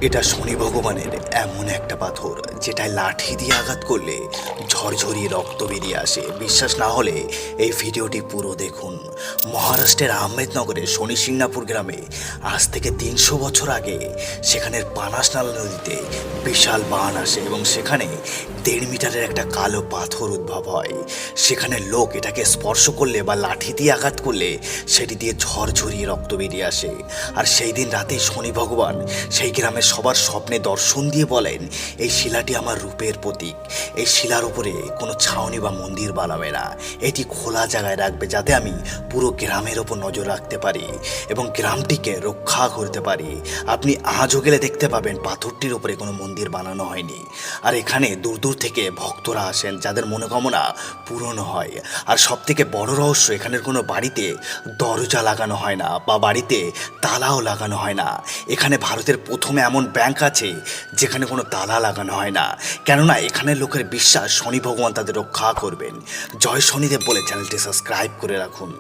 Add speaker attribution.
Speaker 1: এটা শনি ভগবানের এমন একটা পাথর যেটায় লাঠি দিয়ে আঘাত করলে ঝরঝরিয়ে রক্ত বেরিয়ে আসে। বিশ্বাস না হলে এই ভিডিওটি পুরো দেখুন। মহারাষ্ট্রের আহমেদনগরের শনি সিংনাপুর গ্রামে আজ থেকে ৩০০ বছর আগে সেখানের পানাসনালা নদীতে বিশাল বান আসে এবং সেখানে ১.৫ মিটারের একটা কালো পাথর উদ্ভব হয়। সেখানে লোক এটাকে স্পর্শ করলে বা লাঠি দিয়ে আঘাত করলে সেটি দিয়ে ঝরঝরিয়ে রক্ত বেরিয়ে আসে। আর সেই দিন রাতে শনি ভগবান সেই গ্রামের সবার স্বপ্নে দর্শন দিয়ে বলেন, এই শিলাটি আমার রূপের প্রতীক। এই শিলার উপরে কোনো ছাউনি বা মন্দির বানাবে না, এটি খোলা জায়গায় রাখবে যাতে আমি পুরো গ্রামের ওপর নজর রাখতে পারি এবং গ্রামটিকে রক্ষা করতে পারি। আপনি আজও গেলে দেখতে পাবেন পাথরটির উপরে কোনো মন্দির বানানো হয়নি। আর এখানে দূর দূর থেকে ভক্তরা আসেন যাদের মনোকামনা পূরণ হয়। আর সব থেকে বড় রহস্য, এখানের কোনো বাড়িতে দরজা লাগানো হয় না বা বাড়িতে তালাও লাগানো হয় না। এখানে ভারতের প্রথম এমন ব্যাংক আছে যেখানে কোনো তালা লাগানো হয় না, কেননা এখানের লোকের বিশ্বাস শনি ভগবান তাদের রক্ষা করবেন। জয় শনিদেব বলে চ্যানেলটি সাবস্ক্রাইব করে রাখুন।